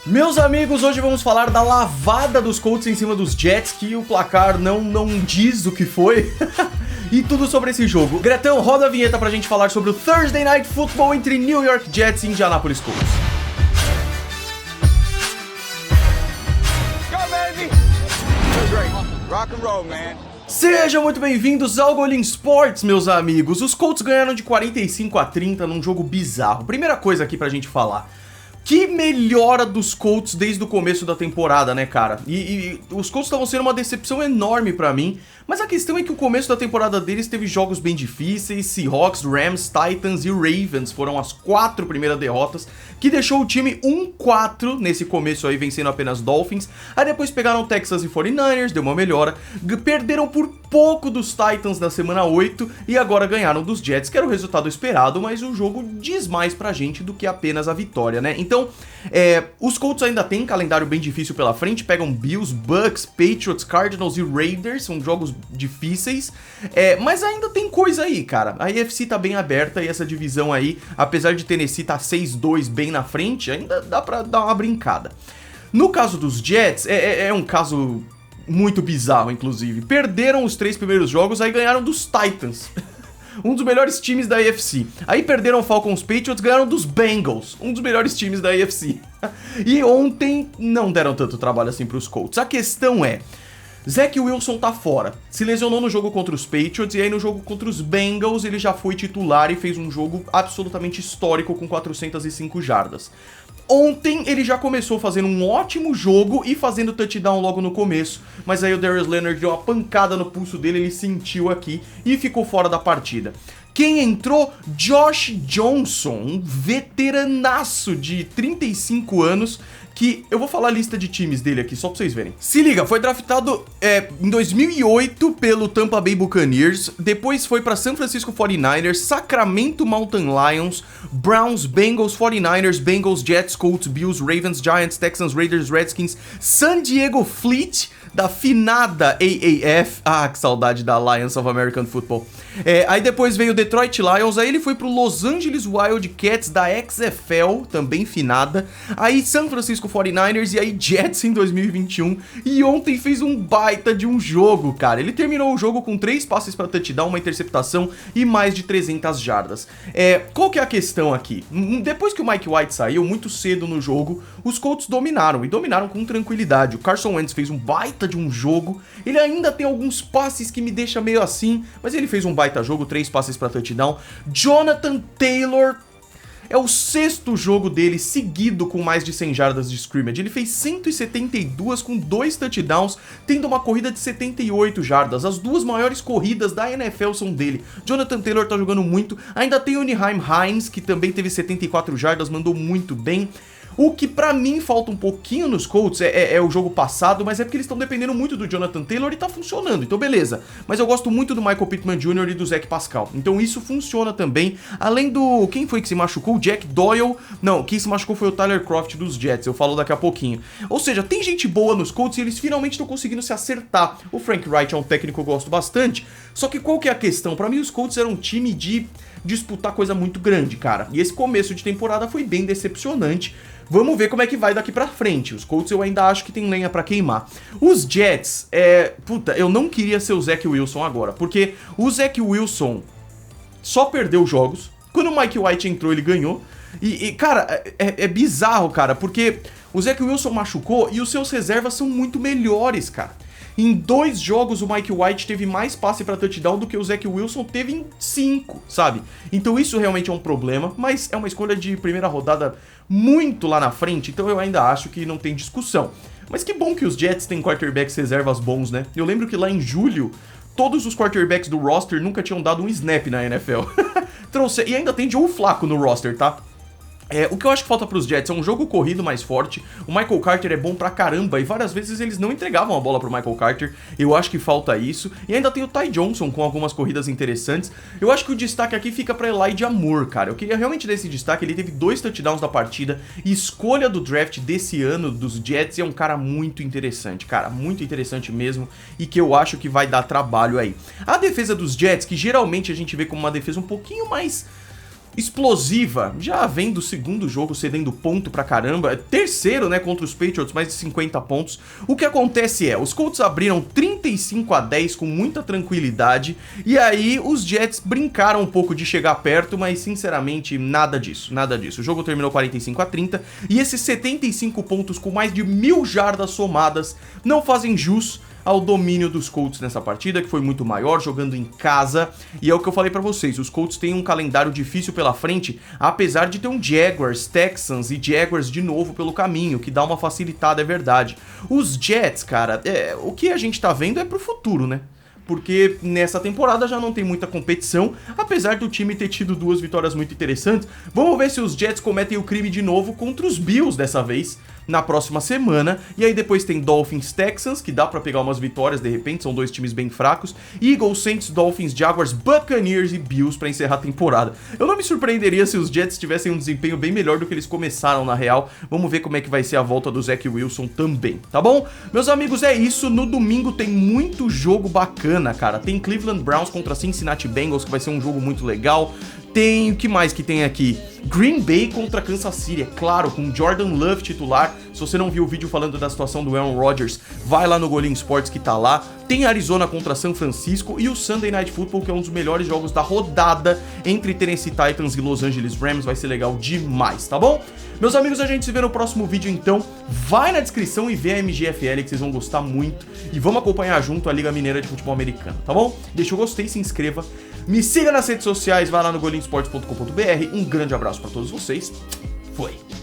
Meus amigos, hoje vamos falar da lavada dos Colts em cima dos Jets, que o placar não diz o que foi, e tudo sobre esse jogo. Gretão, roda a vinheta pra gente falar sobre o Thursday Night Football entre New York Jets e Indianapolis Colts. Go, baby! Rock and roll, man. Sejam muito bem-vindos ao Golim Sports, meus amigos. Os Colts ganharam de 45-30 num jogo bizarro. Primeira coisa aqui pra gente falar. Que melhora dos Colts desde o começo da temporada, né, cara? E os Colts estavam sendo uma decepção enorme pra mim, mas a questão é que o começo da temporada deles teve jogos bem difíceis. Seahawks, Rams, Titans e Ravens foram as 4 primeiras derrotas, que deixou o time 1-4 nesse começo aí, vencendo apenas Dolphins. Aí depois pegaram Texans e 49ers, deu uma melhora. Perderam por pouco dos Titans na semana 8 e agora ganharam dos Jets, que era o resultado esperado, mas o jogo diz mais pra gente do que apenas a vitória, né? Então, os Colts ainda têm um calendário bem difícil pela frente, pegam Bills, Bucks, Patriots, Cardinals e Raiders, são jogos difíceis, mas ainda tem coisa aí, cara. A AFC tá bem aberta e essa divisão aí, apesar de Tennessee tá 6-2 bem na frente, ainda dá pra dar uma brincada. No caso dos Jets, é um caso muito bizarro, inclusive. Perderam os 3 primeiros jogos, aí ganharam dos Titans. Um dos melhores times da AFC. Aí perderam Falcons, Patriots, ganharam dos Bengals, um dos melhores times da AFC. E ontem não deram tanto trabalho assim pros Colts. A questão é, Zach Wilson tá fora. Se lesionou no jogo contra os Patriots e aí no jogo contra os Bengals ele já foi titular e fez um jogo absolutamente histórico com 405 jardas. Ontem ele já começou fazendo um ótimo jogo e fazendo touchdown logo no começo, mas aí o Darius Leonard deu uma pancada no pulso dele, ele sentiu aqui e ficou fora da partida. Quem entrou? Josh Johnson, um veteranaço de 35 anos, que eu vou falar a lista de times dele aqui, só pra vocês verem. Se liga, foi draftado em 2008 pelo Tampa Bay Buccaneers, depois foi pra San Francisco 49ers, Sacramento Mountain Lions, Browns, Bengals, 49ers, Bengals, Jets, Colts, Bills, Ravens, Giants, Texans, Raiders, Redskins, San Diego Fleet, da finada AAF, que saudade da Alliance of American Football. Aí depois veio o Detroit Lions, aí ele foi pro Los Angeles Wildcats da XFL, também finada, aí San Francisco 49ers e aí Jets em 2021, e ontem fez um baita de um jogo, cara. Ele terminou o jogo com 3 passes pra touchdown, uma interceptação e mais de 300 jardas. Qual que é a questão aqui? Depois que o Mike White saiu, muito cedo no jogo, os Colts dominaram, e dominaram com tranquilidade. O Carson Wentz fez um baita de um jogo, ele ainda tem alguns passes que me deixam meio assim, mas ele fez um baita jogo, 3 passes pra touchdown. Jonathan Taylor é o 6º jogo dele seguido com mais de 100 jardas de scrimmage. Ele fez 172 com 2 touchdowns, tendo uma corrida de 78 jardas. As 2 maiores corridas da NFL são dele. Jonathan Taylor tá jogando muito. Ainda tem o Nyheim Hines, que também teve 74 jardas, mandou muito bem. O que pra mim falta um pouquinho nos Colts é o jogo passado, mas é porque eles estão dependendo muito do Jonathan Taylor e tá funcionando, então beleza. Mas eu gosto muito do Michael Pittman Jr. e do Zach Pascal, então isso funciona também. Além do... quem foi que se machucou? O Jack Doyle? Não, quem se machucou foi o Tyler Croft dos Jets, eu falo daqui a pouquinho. Ou seja, tem gente boa nos Colts e eles finalmente estão conseguindo se acertar. O Frank Reich é um técnico que eu gosto bastante, só que qual que é a questão? Pra mim os Colts eram um time de disputar coisa muito grande, cara. E esse começo de temporada foi bem decepcionante. Vamos ver como é que vai daqui pra frente. Os Colts eu ainda acho que tem lenha pra queimar. Os Jets, eu não queria ser o Zach Wilson agora, porque o Zach Wilson só perdeu jogos. Quando o Mike White entrou, ele ganhou. Cara, é bizarro, cara, porque o Zach Wilson machucou e os seus reservas são muito melhores, cara. Em 2 jogos o Mike White teve mais passe pra touchdown do que o Zach Wilson teve em 5, sabe? Então isso realmente é um problema, mas é uma escolha de primeira rodada muito lá na frente, então eu ainda acho que não tem discussão. Mas que bom que os Jets têm quarterbacks reservas bons, né? Eu lembro que lá em julho, todos os quarterbacks do roster nunca tinham dado um snap na NFL. E ainda tem Joe Flacco no roster, tá? O que eu acho que falta pros Jets é um jogo corrido mais forte. O Michael Carter é bom pra caramba e várias vezes eles não entregavam a bola pro Michael Carter. Eu acho que falta isso. E ainda tem o Ty Johnson com algumas corridas interessantes. Eu acho que o destaque aqui fica pra Elijah Moore, cara. Eu queria realmente dar esse destaque. Ele teve 2 touchdowns da partida. Escolha do draft desse ano dos Jets, é um cara muito interessante, cara. Muito interessante mesmo. E que eu acho que vai dar trabalho aí. A defesa dos Jets, que geralmente a gente vê como uma defesa um pouquinho mais explosiva, já vem do segundo jogo cedendo ponto pra caramba, terceiro, né, contra os Patriots, mais de 50 pontos. O que acontece é, os Colts abriram 35-10 com muita tranquilidade, e aí os Jets brincaram um pouco de chegar perto, mas sinceramente nada disso, nada disso. O jogo terminou 45-30, e esses 75 pontos com mais de 1000 jardas somadas não fazem jus ao domínio dos Colts nessa partida, que foi muito maior, jogando em casa, e é o que eu falei pra vocês, os Colts têm um calendário difícil pela frente, apesar de ter um Jaguars, Texans e Jaguars de novo pelo caminho, que dá uma facilitada, é verdade. Os Jets, cara, o que a gente tá vendo é pro futuro, né? Porque nessa temporada já não tem muita competição, apesar do time ter tido 2 vitórias muito interessantes. Vamos ver se os Jets cometem o crime de novo contra os Bills dessa vez, na próxima semana. E aí depois tem Dolphins, Texans, que dá pra pegar umas vitórias de repente, são 2 times bem fracos. Eagles, Saints, Dolphins, Jaguars, Buccaneers e Bills pra encerrar a temporada. Eu não me surpreenderia se os Jets tivessem um desempenho bem melhor do que eles começaram na real. Vamos ver como é que vai ser a volta do Zach Wilson também, tá bom? Meus amigos, é isso. No domingo tem muito jogo bacana, cara. Tem Cleveland Browns contra Cincinnati Bengals, que vai ser um jogo muito legal. Tem, o que mais que tem aqui? Green Bay contra Kansas City, é claro, com Jordan Love titular. Se você não viu o vídeo falando da situação do Aaron Rodgers, vai lá no Golim Sports que tá lá. Tem Arizona contra São Francisco e o Sunday Night Football, que é um dos melhores jogos da rodada entre Tennessee Titans e Los Angeles Rams. Vai ser legal demais, tá bom? Meus amigos, a gente se vê no próximo vídeo então. Vai na descrição e vê a MGFL que vocês vão gostar muito. E vamos acompanhar junto a Liga Mineira de Futebol Americano, tá bom? Deixa o gostei, se inscreva. Me siga nas redes sociais, vai lá no golinsports.com.br. Um grande abraço pra todos vocês. Foi!